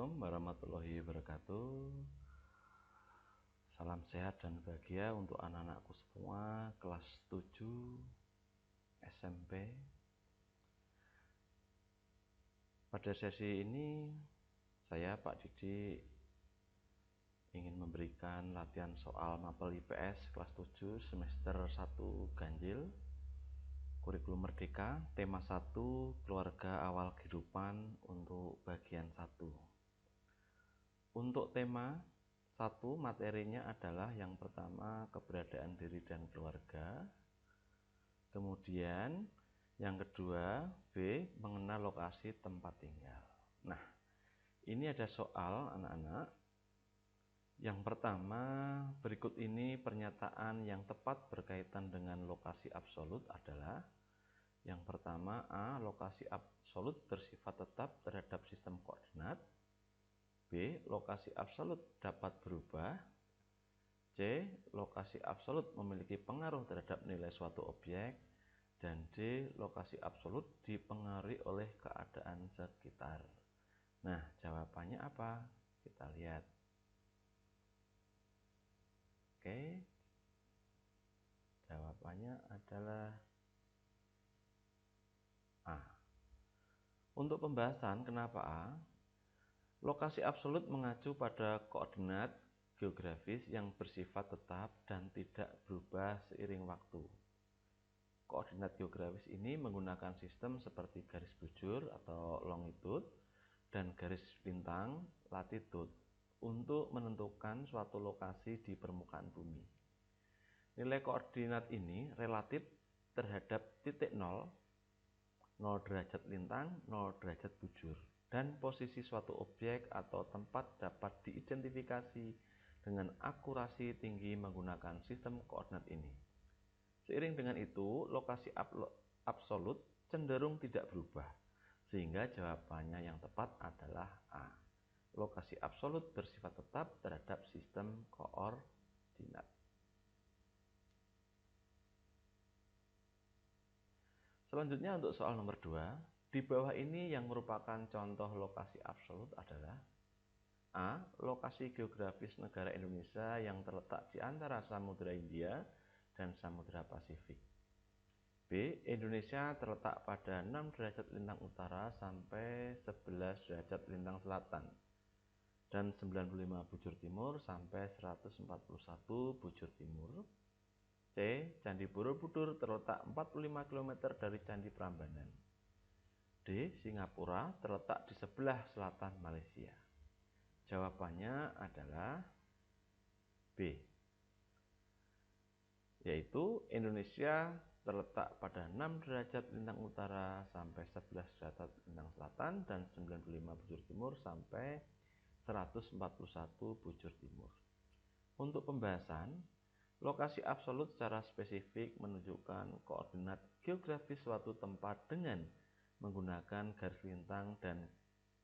Assalamualaikum warahmatullahi wabarakatuh. Salam sehat dan bahagia untuk anak-anakku semua kelas 7 SMP. Pada sesi ini saya Pak Didi ingin memberikan latihan soal mapel IPS kelas 7 semester 1 ganjil kurikulum merdeka tema 1 keluarga awal kehidupan untuk bagian 1. Untuk tema 1 materinya adalah yang pertama keberadaan diri dan keluarga. Kemudian yang kedua B mengenal lokasi tempat tinggal. Nah, ini ada soal anak-anak. Yang pertama, berikut ini pernyataan yang tepat berkaitan dengan lokasi absolut adalah yang pertama A. Lokasi absolut bersifat tetap terhadap sistem koordinat. B. Lokasi absolut dapat berubah. C. Lokasi absolut memiliki pengaruh terhadap nilai suatu objek. Dan D. Lokasi absolut dipengaruhi oleh keadaan sekitar. Nah, jawabannya apa? Kita lihat. Oke. Jawabannya adalah A. Untuk pembahasan kenapa A? Lokasi absolut mengacu pada koordinat geografis yang bersifat tetap dan tidak berubah seiring waktu. Koordinat geografis ini menggunakan sistem seperti garis bujur atau longitude dan garis lintang latitude untuk menentukan suatu lokasi di permukaan bumi. Nilai koordinat ini relatif terhadap titik 0 derajat lintang, 0 derajat bujur. Dan posisi suatu objek atau tempat dapat diidentifikasi dengan akurasi tinggi menggunakan sistem koordinat ini. Seiring dengan itu, lokasi absolut cenderung tidak berubah, sehingga jawabannya yang tepat adalah A. Lokasi absolut bersifat tetap terhadap sistem koordinat. Selanjutnya untuk soal nomor 2. Di bawah ini yang merupakan contoh lokasi absolut adalah A. Lokasi geografis negara Indonesia yang terletak di antara Samudra Hindia dan Samudra Pasifik. B. Indonesia terletak pada 6 derajat lintang utara sampai 11 derajat lintang selatan dan 95 bujur timur sampai 141 bujur timur. C. Candi Borobudur terletak 45 km dari Candi Prambanan. D. Singapura terletak di sebelah selatan Malaysia. Jawabannya adalah B, yaitu Indonesia terletak pada 6 derajat lintang utara sampai 11 derajat lintang selatan dan 95 bujur timur sampai 141 bujur timur. Untuk pembahasan, lokasi absolut secara spesifik menunjukkan koordinat geografis suatu tempat dengan menggunakan garis lintang dan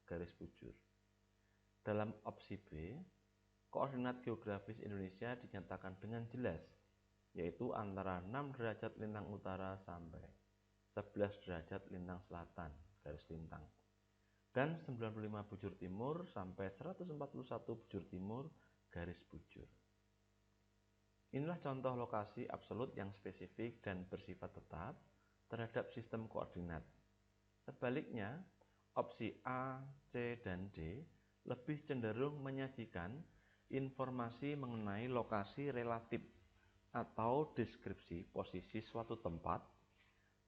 garis bujur. Dalam opsi B, koordinat geografis Indonesia dinyatakan dengan jelas, yaitu antara 6 derajat lintang utara sampai 11 derajat lintang selatan garis lintang dan 95 bujur timur sampai 141 bujur timur garis bujur. Inilah contoh lokasi absolut yang spesifik dan bersifat tetap terhadap sistem koordinat. Sebaliknya, opsi A, C, dan D lebih cenderung menyajikan informasi mengenai lokasi relatif atau deskripsi posisi suatu tempat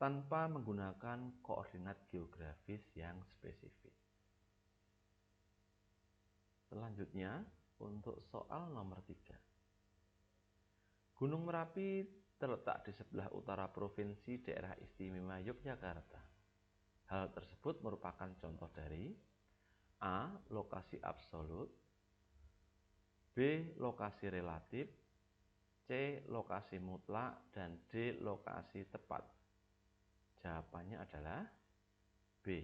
tanpa menggunakan koordinat geografis yang spesifik. Selanjutnya, untuk soal nomor 3. Gunung Merapi terletak di sebelah utara Provinsi Daerah Istimewa Yogyakarta. Hal tersebut merupakan contoh dari A. Lokasi absolut, B. Lokasi relatif, C. Lokasi mutlak, dan D. Lokasi tepat. Jawabannya adalah B.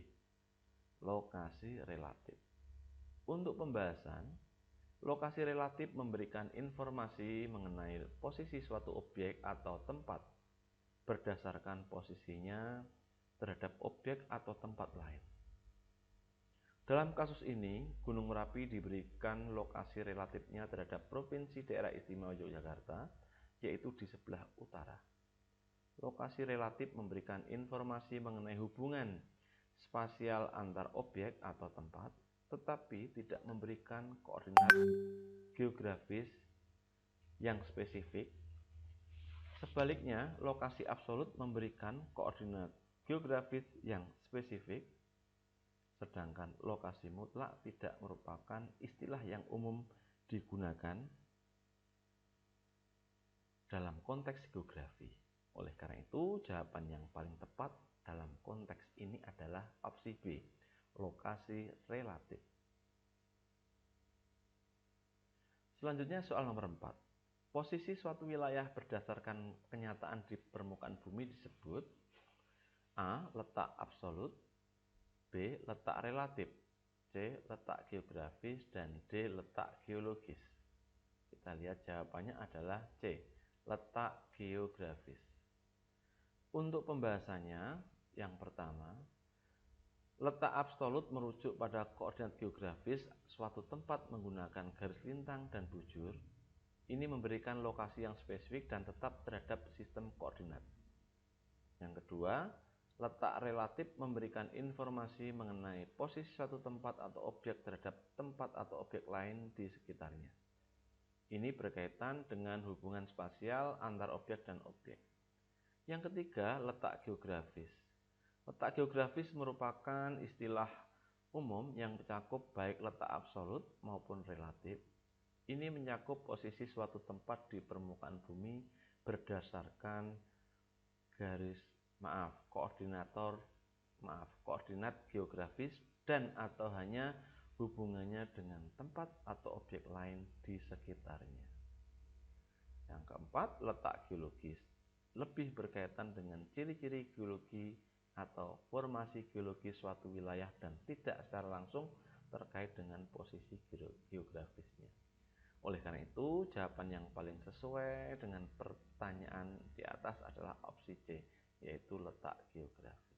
Lokasi relatif. Untuk pembahasan, lokasi relatif memberikan informasi mengenai posisi suatu objek atau tempat berdasarkan posisinya terhadap objek atau tempat lain. Dalam kasus ini, Gunung Merapi diberikan lokasi relatifnya terhadap Provinsi Daerah Istimewa Yogyakarta, yaitu di sebelah utara. Lokasi relatif memberikan informasi mengenai hubungan spasial antar objek atau tempat, tetapi tidak memberikan koordinat geografis yang spesifik. Sebaliknya, lokasi absolut memberikan koordinat geografis yang spesifik, sedangkan lokasi mutlak tidak merupakan istilah yang umum digunakan dalam konteks geografi. Oleh karena itu, jawaban yang paling tepat dalam konteks ini adalah opsi B, lokasi relatif. Selanjutnya soal nomor 4. Posisi suatu wilayah berdasarkan kenyataan di permukaan bumi disebut A. Letak absolut, B. Letak relatif, C. Letak geografis, dan D. Letak geologis. Kita lihat jawabannya adalah C. Letak geografis. Untuk pembahasannya, yang pertama, letak absolut merujuk pada koordinat geografis suatu tempat menggunakan garis lintang dan bujur. Ini memberikan lokasi yang spesifik dan tetap terhadap sistem koordinat. Yang kedua, letak relatif memberikan informasi mengenai posisi suatu tempat atau objek terhadap tempat atau objek lain di sekitarnya. Ini berkaitan dengan hubungan spasial antar objek dan objek. Yang ketiga, letak geografis. Letak geografis merupakan istilah umum yang mencakup baik letak absolut maupun relatif. Ini mencakup posisi suatu tempat di permukaan bumi berdasarkan koordinat geografis dan atau hanya hubungannya dengan tempat atau objek lain di sekitarnya. Yang keempat, letak geologis. Lebih berkaitan dengan ciri-ciri geologi atau formasi geologi suatu wilayah dan tidak secara langsung terkait dengan posisi geografisnya. Oleh karena itu, jawaban yang paling sesuai dengan pertanyaan di atas adalah opsi C, yaitu letak geografis.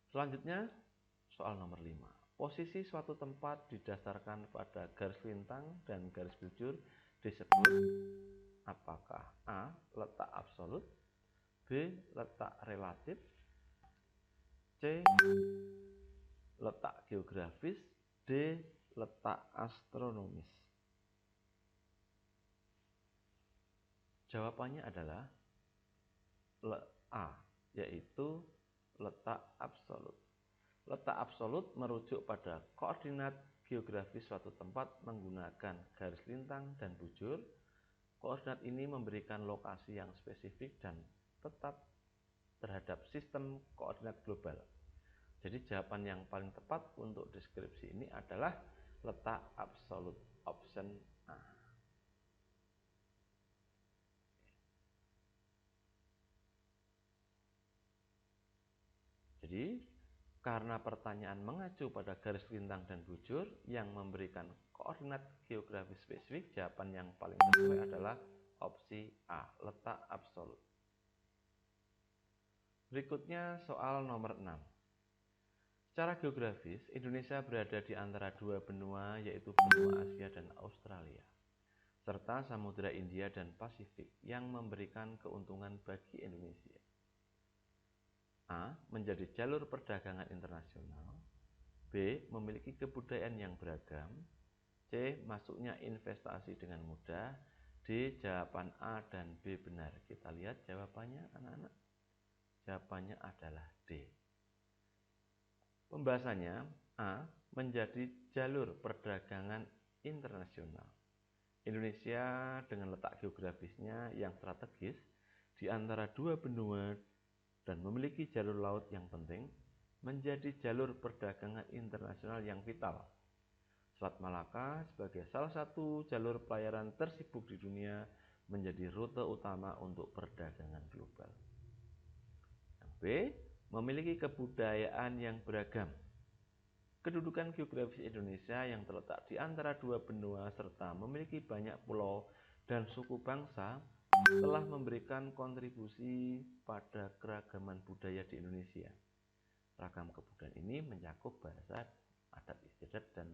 Selanjutnya, soal nomor 5. Posisi suatu tempat didasarkan pada garis lintang dan garis bujur disebut apakah A. Letak absolut, B. Letak relatif, C. Letak geografis, D. Letak astronomis. Jawabannya adalah A, yaitu letak absolut. Letak absolut merujuk pada koordinat geografis suatu tempat menggunakan garis lintang dan bujur. Koordinat ini memberikan lokasi yang spesifik dan tetap terhadap sistem koordinat global. Jadi jawaban yang paling tepat untuk deskripsi ini adalah letak absolut, option A. Jadi karena pertanyaan mengacu pada garis lintang dan bujur yang memberikan koordinat geografis spesifik, jawaban yang paling sesuai adalah opsi A, letak absolut. Berikutnya soal nomor 6. Secara geografis, Indonesia berada di antara dua benua, yaitu benua Asia dan Australia, serta Samudra India dan Pasifik yang memberikan keuntungan bagi Indonesia. A. Menjadi jalur perdagangan internasional, B. Memiliki kebudayaan yang beragam, C. Masuknya investasi dengan mudah, D. Jawaban A dan B benar. Kita lihat jawabannya anak-anak. Jawabannya adalah D. Pembahasannya, A. Menjadi jalur perdagangan internasional. Indonesia dengan letak geografisnya yang strategis di antara dua benua dan memiliki jalur laut yang penting, menjadi jalur perdagangan internasional yang vital. Selat Malaka sebagai salah satu jalur pelayaran tersibuk di dunia menjadi rute utama untuk perdagangan global. Yang B. Memiliki kebudayaan yang beragam. Kedudukan geografis Indonesia yang terletak di antara dua benua serta memiliki banyak pulau dan suku bangsa telah memberikan kontribusi pada keragaman budaya di Indonesia. Ragam kebudayaan ini mencakup bahasa, adat istiadat, dan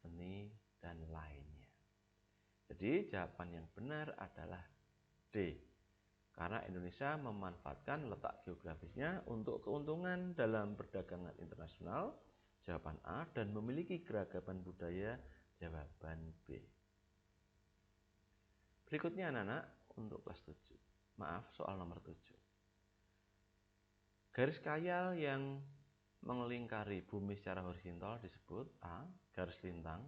seni, dan lainnya. Jadi jawaban yang benar adalah D, karena Indonesia memanfaatkan letak geografisnya untuk keuntungan dalam perdagangan internasional. Jawaban A. Dan memiliki keragaman budaya. Jawaban B. Berikutnya anak-anak untuk kelas 7. Maaf, soal nomor 7. Garis khayal yang melingkari bumi secara horizontal disebut A. Garis lintang,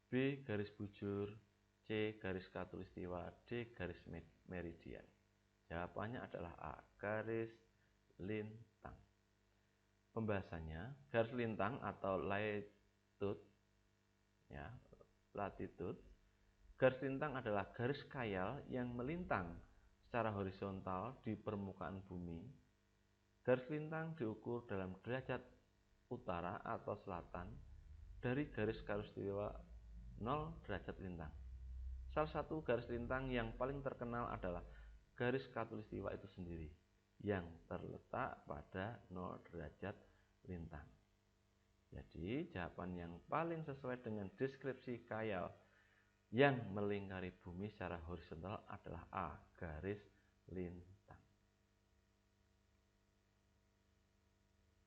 B. Garis bujur, C. Garis khatulistiwa, D. Garis meridian. Jawabannya adalah A. Garis lintang. Pembahasannya, garis lintang atau latitude, ya, latitude. Garis lintang adalah garis khayal yang melintang secara horizontal di permukaan bumi. Garis lintang diukur dalam derajat utara atau selatan dari garis khatulistiwa 0 derajat lintang. Salah satu garis lintang yang paling terkenal adalah garis khatulistiwa itu sendiri, yang terletak pada 0 derajat lintang. Jadi jawaban yang paling sesuai dengan deskripsi khayal yang melingkari bumi secara horizontal adalah A. Garis lintang.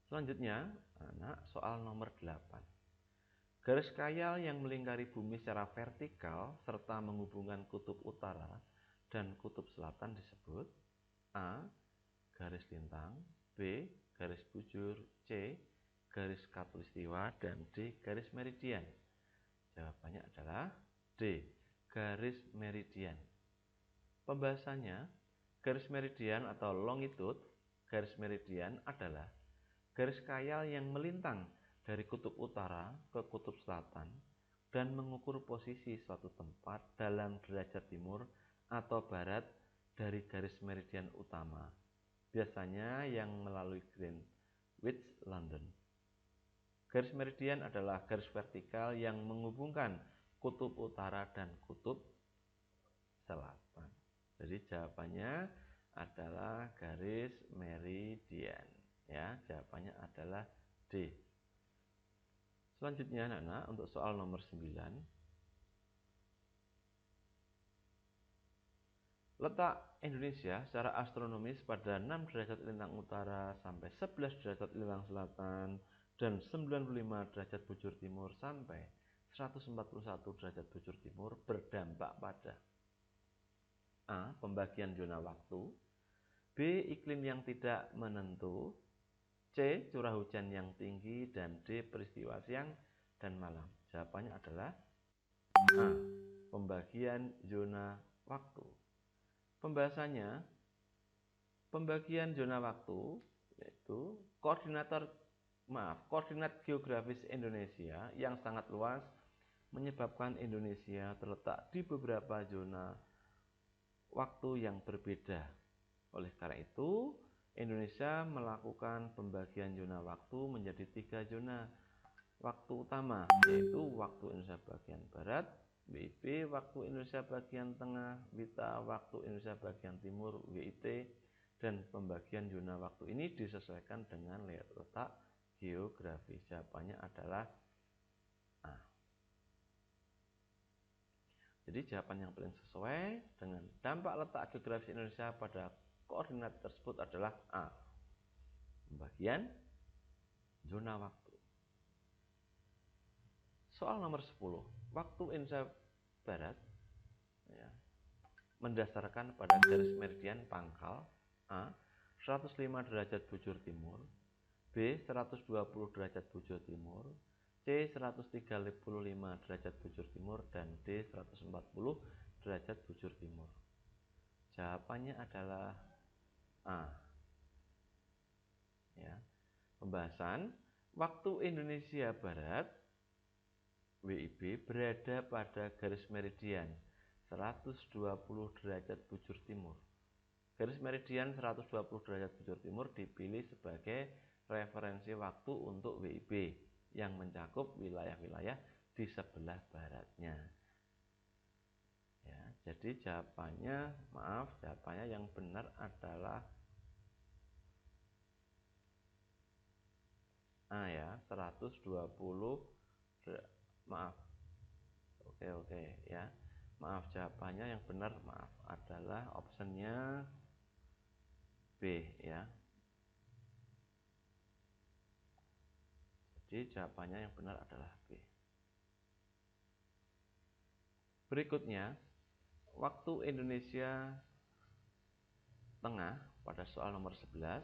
Selanjutnya, anak, soal nomor 8. Garis khayal yang melingkari bumi secara vertikal serta menghubungkan kutub utara dan kutub selatan disebut A. Garis lintang, B. Garis bujur, C. Garis khatulistiwa, dan D. Garis meridian. Jawabannya adalah D. Garis meridian. Pembahasannya, garis meridian atau longitude, garis meridian adalah garis khayal yang melintang dari kutub utara ke kutub selatan dan mengukur posisi suatu tempat dalam derajat timur atau barat dari garis meridian utama, biasanya yang melalui Greenwich, London. Garis meridian adalah garis vertikal yang menghubungkan kutub utara dan kutub selatan. Jadi jawabannya adalah garis meridian. Ya, jawabannya adalah D. Selanjutnya anak-anak untuk soal nomor 9. Letak Indonesia secara astronomis pada 6 derajat lintang utara sampai 11 derajat lintang selatan dan 95 derajat bujur timur sampai 141 derajat bujur timur berdampak pada A. Pembagian zona waktu, B. Iklim yang tidak menentu, C. Curah hujan yang tinggi, dan D. Peristiwa siang dan malam. Jawabannya adalah A. Pembagian zona waktu. Pembahasannya, pembagian zona waktu yaitu koordinat geografis Indonesia yang sangat luas menyebabkan Indonesia terletak di beberapa zona waktu yang berbeda. Oleh karena itu, Indonesia melakukan pembagian zona waktu menjadi 3 zona waktu utama, yaitu waktu Indonesia bagian barat, WIB, waktu Indonesia bagian tengah, WITA, waktu Indonesia bagian timur, WIT, dan pembagian zona waktu ini disesuaikan dengan letak geografis. Jawabannya adalah A. Jadi jawaban yang paling sesuai dengan dampak letak geografis Indonesia pada koordinat tersebut adalah A. Pembagian zona waktu. Soal nomor 10. Waktu Indonesia Barat ya, mendasarkan pada garis meridian pangkal A. 105 derajat bujur timur, B. 120 derajat bujur timur, C. 135 derajat bujur timur, dan D. 140 derajat bujur timur. Jawabannya adalah A. Ya. Pembahasan, waktu Indonesia Barat WIB berada pada garis meridian 120 derajat bujur timur. Garis meridian 120 derajat bujur timur dipilih sebagai referensi waktu untuk WIB yang mencakup wilayah-wilayah di sebelah baratnya. Ya, jadi jawabannya yang benar adalah A ya, 120 maaf. Oke ya. Maaf, jawabannya yang benar maaf adalah optionnya B ya. Jadi jawabannya yang benar adalah B. Berikutnya, waktu Indonesia Tengah pada soal nomor 11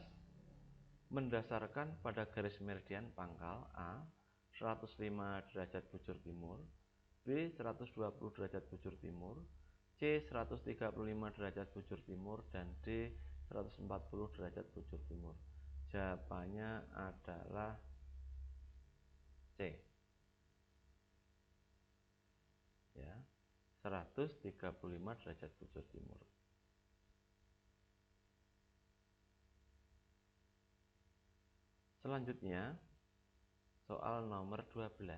mendasarkan pada garis meridian pangkal A 105 derajat bujur timur, B 120 derajat bujur timur, C 135 derajat bujur timur, dan D 140 derajat bujur timur. Jawabannya adalah C ya, 135 derajat bujur timur. Selanjutnya soal nomor 12.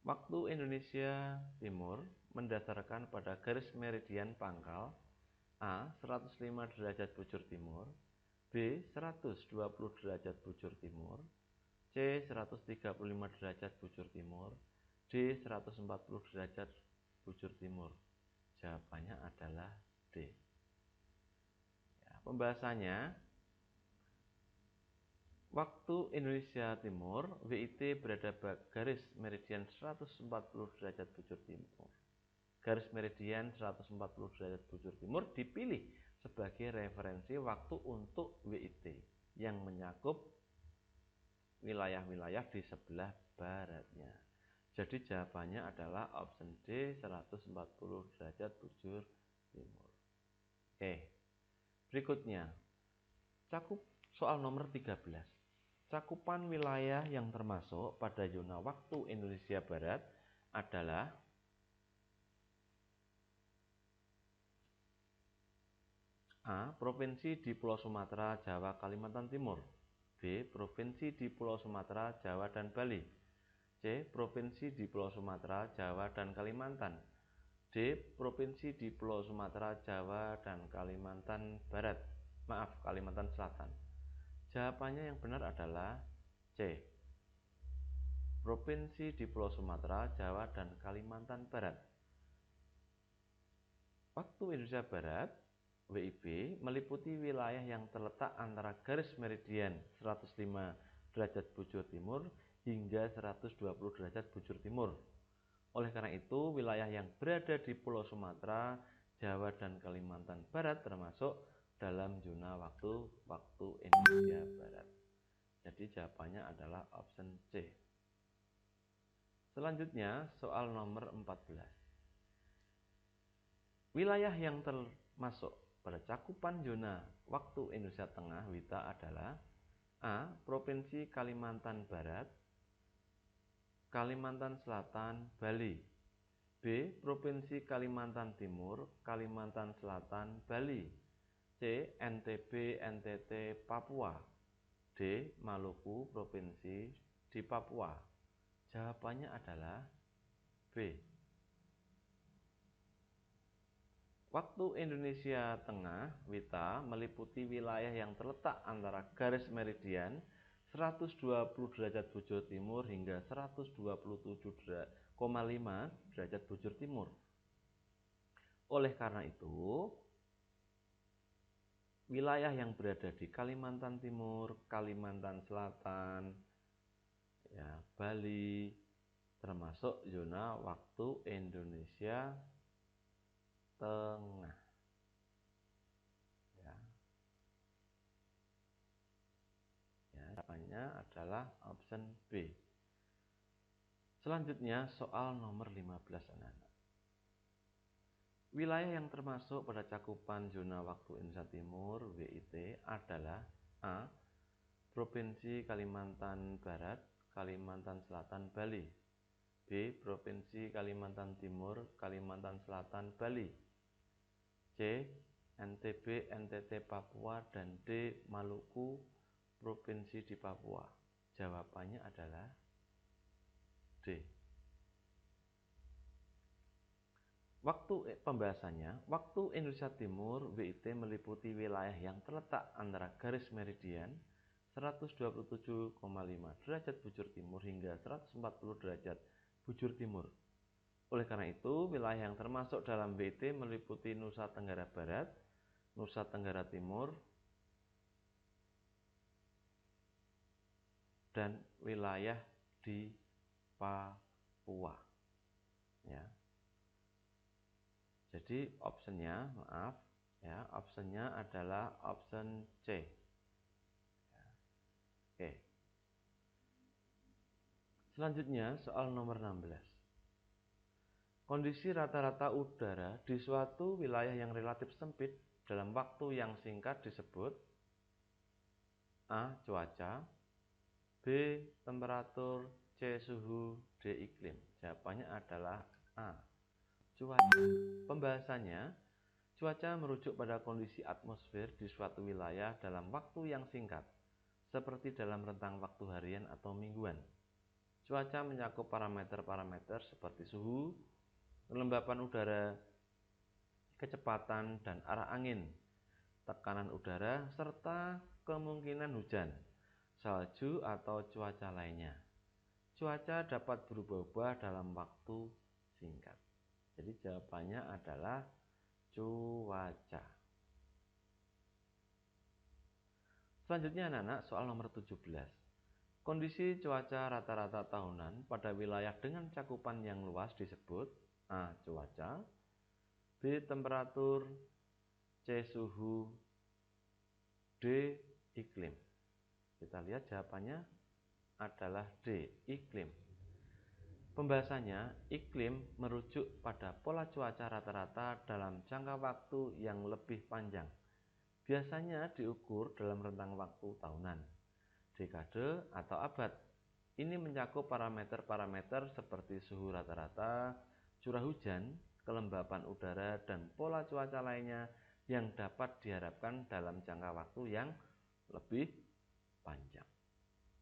Waktu Indonesia Timur mendasarkan pada garis meridian pangkal A 105 derajat bujur timur, B 120 derajat bujur timur, C 135 derajat bujur timur, D 140 derajat bujur timur. Jawabannya adalah D ya, pembahasannya, waktu Indonesia Timur WIT berada pada garis meridian 140 derajat bujur timur. Garis meridian 140 derajat bujur timur dipilih sebagai referensi waktu untuk WIT yang mencakup wilayah-wilayah di sebelah baratnya. Jadi jawabannya adalah option D 140 derajat bujur timur. Oke. Berikutnya, soal nomor 13. Cakupan wilayah yang termasuk pada zona waktu Indonesia Barat adalah A. Provinsi di Pulau Sumatera, Jawa, Kalimantan Timur, B. Provinsi di Pulau Sumatera, Jawa, dan Bali, C. Provinsi di Pulau Sumatera, Jawa, dan Kalimantan, D. Provinsi di Pulau Sumatera, Jawa, dan Kalimantan Barat. Kalimantan Selatan. Jawabannya yang benar adalah C. Provinsi di Pulau Sumatera, Jawa, dan Kalimantan Barat. Waktu Indonesia Barat WIB meliputi wilayah yang terletak antara garis meridian 105 derajat bujur timur hingga 120 derajat bujur timur. Oleh karena itu, wilayah yang berada di Pulau Sumatera, Jawa, dan Kalimantan Barat termasuk dalam zona waktu Indonesia Barat. Jadi jawabannya adalah option C. Selanjutnya, soal nomor 14. Wilayah yang termasuk pada cakupan zona waktu Indonesia Tengah WITA adalah A. Provinsi Kalimantan Barat, Kalimantan Selatan, Bali, B. Provinsi Kalimantan Timur, Kalimantan Selatan, Bali, C. NTB, NTT, Papua, D. Maluku Provinsi di Papua. Jawabannya adalah B. Waktu Indonesia Tengah WITA meliputi wilayah yang terletak antara garis meridian 120 derajat bujur timur hingga 127,5 derajat bujur timur. Oleh karena itu, wilayah yang berada di Kalimantan Timur, Kalimantan Selatan, ya, Bali termasuk zona waktu Indonesia Tengah. Ya. Jawabannya adalah option B. Selanjutnya soal nomor 15 anak-anak. Wilayah yang termasuk pada cakupan zona waktu Indonesia Timur WIT adalah A. Provinsi Kalimantan Barat, Kalimantan Selatan, Bali, B. Provinsi Kalimantan Timur, Kalimantan Selatan, Bali, C. NTB, NTT, Papua, dan D. Maluku Provinsi di Papua. Jawabannya adalah D. Waktu pembahasannya, waktu Indonesia Timur WIT meliputi wilayah yang terletak antara garis meridian 127,5 derajat bujur timur hingga 140 derajat bujur timur. Oleh karena itu, wilayah yang termasuk dalam WT meliputi Nusa Tenggara Barat, Nusa Tenggara Timur, dan wilayah di Papua. Ya. Jadi optionnya, optionnya adalah option C. Oke. Selanjutnya soal nomor 16. Kondisi rata-rata udara di suatu wilayah yang relatif sempit dalam waktu yang singkat disebut A. Cuaca, B. Temperatur, C. Suhu, D. Iklim. Jawabannya adalah A. Cuaca. Pembahasannya, cuaca merujuk pada kondisi atmosfer di suatu wilayah dalam waktu yang singkat, seperti dalam rentang waktu harian atau mingguan. Cuaca mencakup parameter-parameter seperti suhu, kelembapan udara, kecepatan dan arah angin, tekanan udara, serta kemungkinan hujan, salju atau cuaca lainnya. Cuaca dapat berubah-ubah dalam waktu singkat. Jadi jawabannya adalah cuaca. Selanjutnya anak-anak soal nomor 17. Kondisi cuaca rata-rata tahunan pada wilayah dengan cakupan yang luas disebut A. Cuaca, B. Temperatur, C. Suhu, D. Iklim. Kita lihat jawabannya adalah D. Iklim. Pembahasannya, iklim merujuk pada pola cuaca rata-rata dalam jangka waktu yang lebih panjang. Biasanya diukur dalam rentang waktu tahunan, dekade, atau abad. Ini mencakup parameter-parameter seperti suhu rata-rata, curah hujan, kelembapan udara, dan pola cuaca lainnya yang dapat diharapkan dalam jangka waktu yang lebih panjang.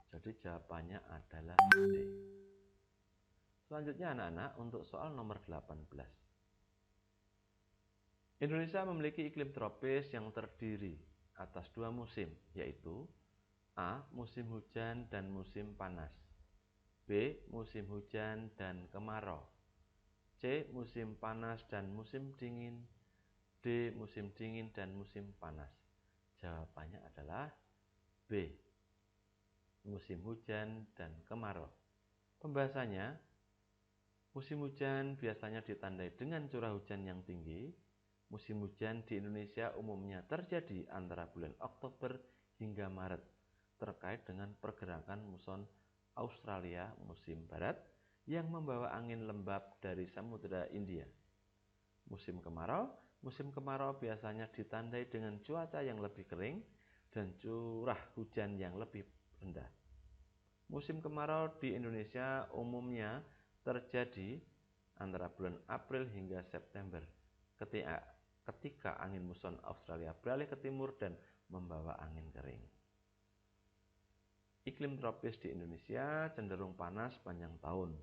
Jadi jawabannya adalah D. Selanjutnya anak-anak untuk soal nomor 18. Indonesia memiliki iklim tropis yang terdiri atas dua musim, yaitu A. Musim hujan dan musim panas, B. Musim hujan dan kemarau, C. Musim panas dan musim dingin, D. Musim dingin dan musim panas. Jawabannya adalah B. Musim hujan dan kemarau. Pembahasannya, musim hujan biasanya ditandai dengan curah hujan yang tinggi. Musim hujan di Indonesia umumnya terjadi antara bulan Oktober hingga Maret, terkait dengan pergerakan muson Australia musim barat yang membawa angin lembab dari Samudra India. Musim kemarau biasanya ditandai dengan cuaca yang lebih kering dan curah hujan yang lebih rendah. Musim kemarau di Indonesia umumnya terjadi antara bulan April hingga September, ketika angin muson Australia beralih ke timur dan membawa angin kering. Iklim tropis di Indonesia cenderung panas sepanjang tahun,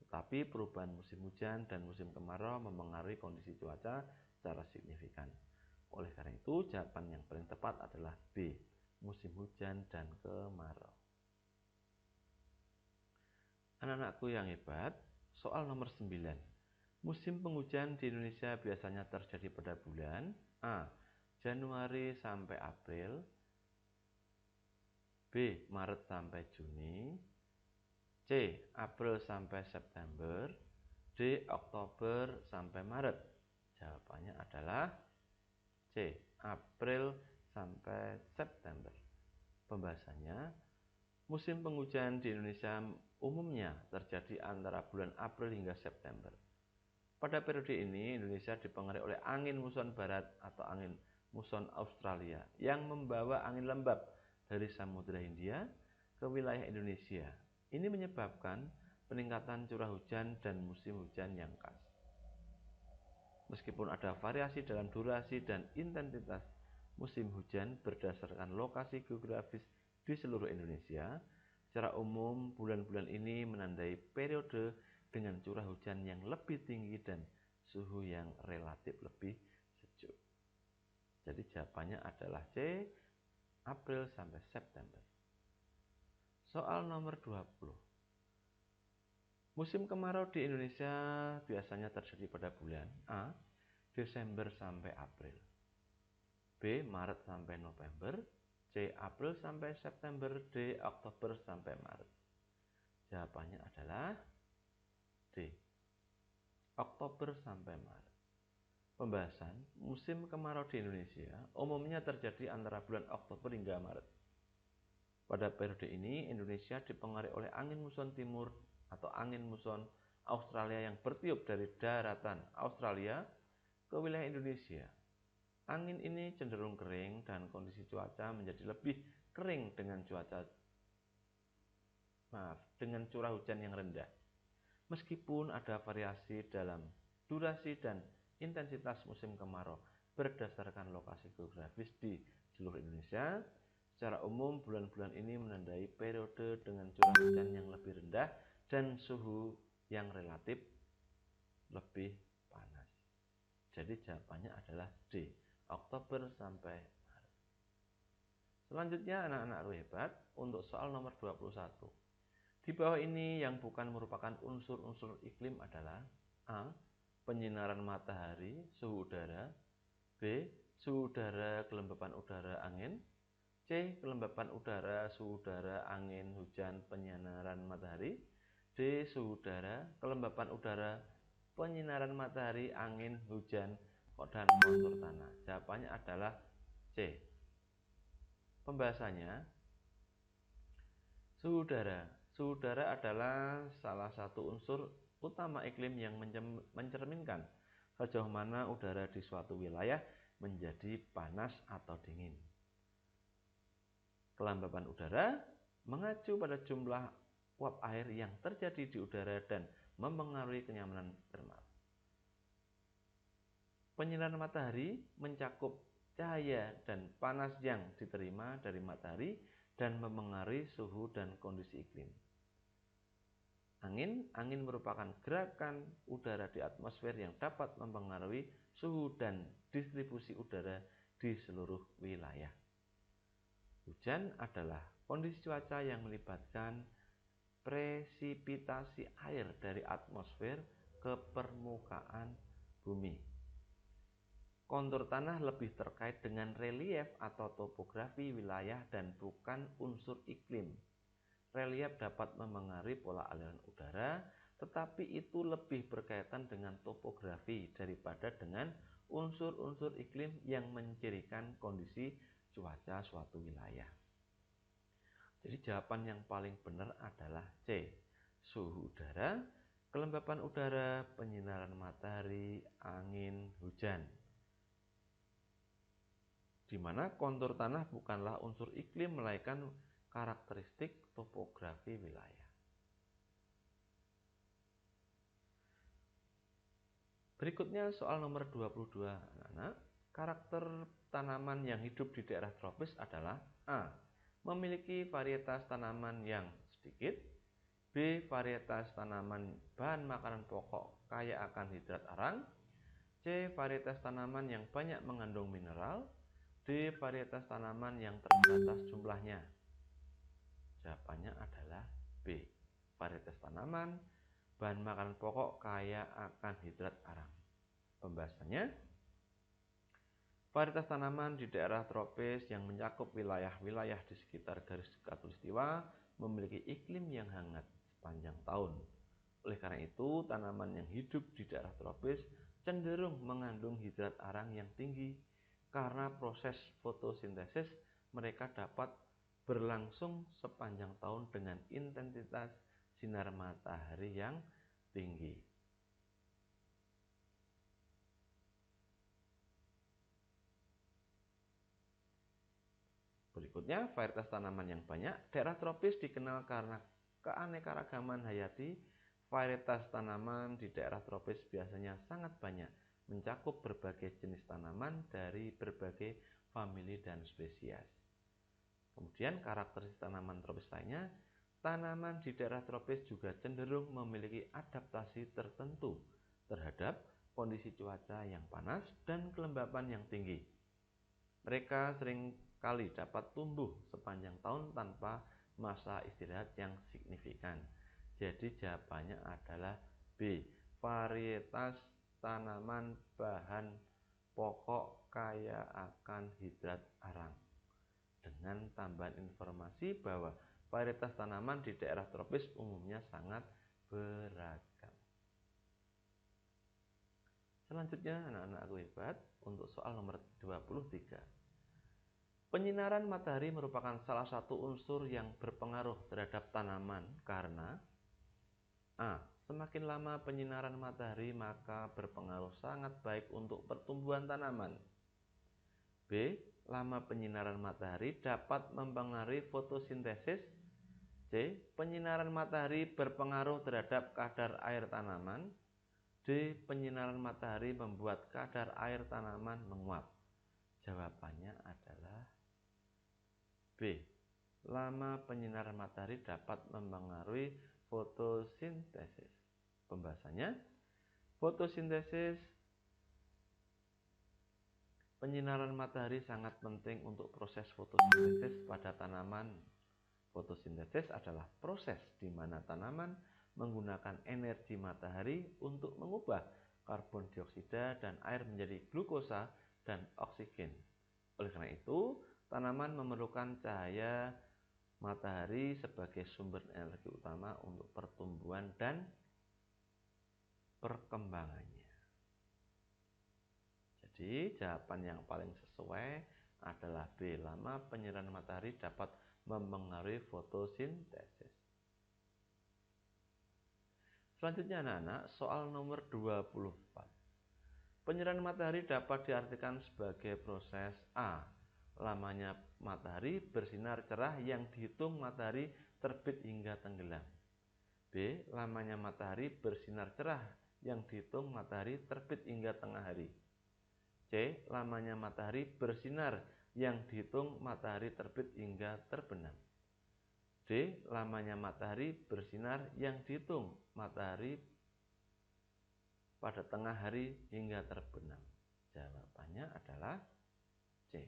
tetapi perubahan musim hujan dan musim kemarau memengaruhi kondisi cuaca secara signifikan. Oleh karena itu, jawaban yang paling tepat adalah B. Musim hujan dan kemarau. Anak-anakku yang hebat, soal nomor 9. Musim penghujan di Indonesia biasanya terjadi pada bulan A. Januari sampai April, B. Maret sampai Juni, C. April sampai September, D. Oktober sampai Maret. Jawabannya adalah C. April sampai September. Pembahasannya, musim penghujan di Indonesia umumnya terjadi antara bulan April hingga September. Pada periode ini, Indonesia dipengaruhi oleh angin muson barat atau angin muson Australia yang membawa angin lembab dari Samudra Hindia ke wilayah Indonesia. Ini menyebabkan peningkatan curah hujan dan musim hujan yang khas. Meskipun ada variasi dalam durasi dan intensitas musim hujan berdasarkan lokasi geografis di seluruh Indonesia, secara umum bulan-bulan ini menandai periode dengan curah hujan yang lebih tinggi dan suhu yang relatif lebih sejuk. Jadi jawabannya adalah C. April sampai September. Soal nomor 20. Musim kemarau di Indonesia biasanya terjadi pada bulan A. Desember sampai April, B. Maret sampai November, C. April sampai September, D. Oktober sampai Maret. Jawabannya adalah D. Oktober sampai Maret. Pembahasan musim kemarau di Indonesia umumnya terjadi antara bulan Oktober hingga Maret. Pada periode ini, Indonesia dipengaruhi oleh angin muson timur atau angin muson Australia yang bertiup dari daratan Australia ke wilayah Indonesia. Angin ini cenderung kering dan kondisi cuaca menjadi lebih kering dengan curah hujan yang rendah. Meskipun ada variasi dalam durasi dan intensitas musim kemarau berdasarkan lokasi geografis di seluruh Indonesia, secara umum bulan-bulan ini menandai periode dengan curah hujan yang lebih rendah dan suhu yang relatif lebih panas. Jadi jawabannya adalah D. Oktober sampai Maret. Selanjutnya anak-anakku hebat, untuk soal nomor 21. Di bawah ini yang bukan merupakan unsur-unsur iklim adalah A. Penyinaran matahari, suhu udara, B. Suhu udara, kelembapan udara, angin, C. Kelembapan udara, suhu udara, angin, hujan, penyinaran matahari, D. Suhu udara, kelembapan udara, penyinaran matahari, angin, hujan, dan kontur tanah. Jawabannya adalah C. Pembahasannya, suhu udara. Suhu udara adalah salah satu unsur utama iklim yang mencerminkan sejauh mana udara di suatu wilayah menjadi panas atau dingin. Kelembapan udara mengacu pada jumlah uap air yang terjadi di udara dan mempengaruhi kenyamanan termal. Penyinaran matahari mencakup cahaya dan panas yang diterima dari matahari dan mempengaruhi suhu dan kondisi iklim. Angin merupakan gerakan udara di atmosfer yang dapat mempengaruhi suhu dan distribusi udara di seluruh wilayah. Hujan adalah kondisi cuaca yang melibatkan presipitasi air dari atmosfer ke permukaan bumi. Kontur tanah lebih terkait dengan relief atau topografi wilayah dan bukan unsur iklim. Relief dapat memengaruhi pola aliran udara, tetapi itu lebih berkaitan dengan topografi daripada dengan unsur-unsur iklim yang mencirikan kondisi cuaca suatu wilayah. Jadi jawaban yang paling benar adalah C. Suhu udara, kelembapan udara, penyinaran matahari, angin, hujan. Di mana kontur tanah bukanlah unsur iklim melainkan karakteristik topografi wilayah. Berikutnya soal nomor 22, anak-anak. Karakter tanaman yang hidup di daerah tropis adalah A. Memiliki varietas tanaman yang sedikit, B. Varietas tanaman bahan makanan pokok kaya akan hidrat arang, C. Varietas tanaman yang banyak mengandung mineral, D. Varietas tanaman yang terbatas jumlahnya. Jawabannya adalah B. Varietas tanaman bahan makanan pokok kaya akan hidrat arang. Pembahasannya, varietas tanaman di daerah tropis yang mencakup wilayah-wilayah di sekitar garis khatulistiwa memiliki iklim yang hangat sepanjang tahun. Oleh karena itu, tanaman yang hidup di daerah tropis cenderung mengandung hidrat arang yang tinggi karena proses fotosintesis mereka dapat berlangsung sepanjang tahun dengan intensitas sinar matahari yang tinggi. Berikutnya, varietas tanaman yang banyak. Daerah tropis dikenal karena keanekaragaman hayati. Varietas tanaman di daerah tropis biasanya sangat banyak, mencakup berbagai jenis tanaman dari berbagai famili dan spesies. Kemudian karakteristik tanaman tropis lainnya, tanaman di daerah tropis juga cenderung memiliki adaptasi tertentu terhadap kondisi cuaca yang panas dan kelembapan yang tinggi. Mereka sering kali dapat tumbuh sepanjang tahun tanpa masa istirahat yang signifikan. Jadi jawabannya adalah B. Varietas tanaman bahan pokok kaya akan hidrat arang. Dengan tambahan informasi bahwa varietas tanaman di daerah tropis umumnya sangat beragam. Selanjutnya anak-anakku hebat, untuk soal nomor 23. Penyinaran matahari merupakan salah satu unsur yang berpengaruh terhadap tanaman karena A. Semakin lama penyinaran matahari maka berpengaruh sangat baik untuk pertumbuhan tanaman. B. Lama penyinaran matahari dapat mempengaruhi fotosintesis. C. Penyinaran matahari berpengaruh terhadap kadar air tanaman. D. Penyinaran matahari membuat kadar air tanaman menguap. Jawabannya adalah B. Lama penyinaran matahari dapat mempengaruhi fotosintesis. Pembahasannya, fotosintesis. Penyinaran matahari sangat penting untuk proses fotosintesis pada tanaman. Fotosintesis adalah proses di mana tanaman menggunakan energi matahari untuk mengubah karbon dioksida dan air menjadi glukosa dan oksigen. Oleh karena itu, tanaman memerlukan cahaya matahari sebagai sumber energi utama untuk pertumbuhan dan perkembangannya. Jadi, jawaban yang paling sesuai adalah B. Lama penyinaran matahari dapat mempengaruhi fotosintesis. Selanjutnya anak-anak, soal nomor 24. Penyinaran matahari dapat diartikan sebagai proses A. Lamanya matahari bersinar cerah yang dihitung matahari terbit hingga tenggelam. B. Lamanya matahari bersinar cerah yang dihitung matahari terbit hingga tengah hari. C. Lamanya matahari bersinar yang dihitung matahari terbit hingga terbenam. D. Lamanya matahari bersinar yang dihitung matahari pada tengah hari hingga terbenam. Jawabannya adalah C.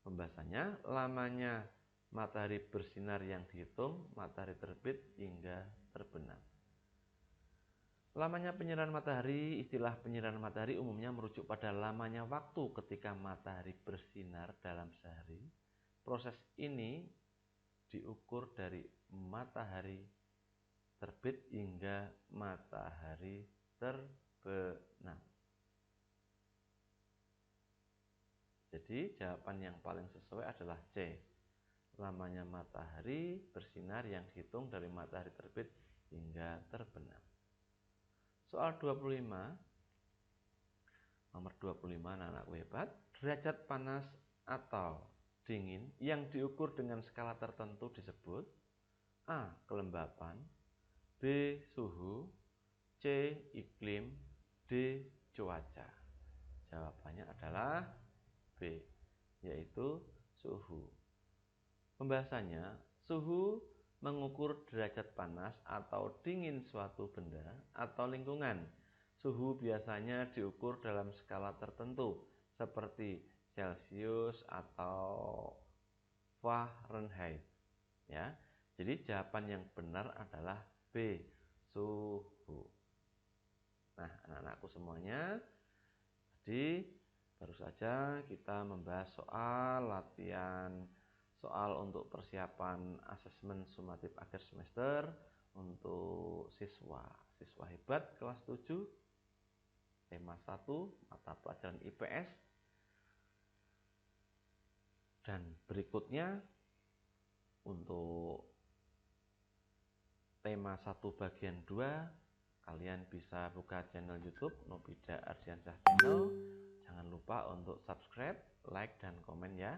Pembahasannya, lamanya matahari bersinar yang dihitung matahari terbit hingga terbenam. Lamanya penyinaran matahari, istilah penyinaran matahari umumnya merujuk pada lamanya waktu ketika matahari bersinar dalam sehari. Proses ini diukur dari matahari terbit hingga matahari terbenam. Jadi jawaban yang paling sesuai adalah C. Lamanya matahari bersinar yang dihitung dari matahari terbit hingga terbenam. Soal 25. Nomor 25 anak-anakku hebat. Derajat panas atau dingin yang diukur dengan skala tertentu disebut A. Kelembapan, B. Suhu, C. Iklim, D. Cuaca. Jawabannya adalah B, yaitu suhu. Pembahasannya, suhu mengukur derajat panas atau dingin suatu benda atau lingkungan. Suhu biasanya diukur dalam skala tertentu seperti Celcius atau Fahrenheit. Ya, jadi jawaban yang benar adalah B, suhu. Nah, anak-anakku semuanya, jadi baru saja kita membahas soal latihan soal untuk persiapan asesmen sumatif akhir semester untuk siswa hebat kelas 7 tema 1 mata pelajaran IPS. Dan berikutnya untuk tema 1 bagian 2 kalian bisa buka channel YouTube Nobida Ardiansyah Channel. Jangan lupa untuk subscribe, like, dan komen ya.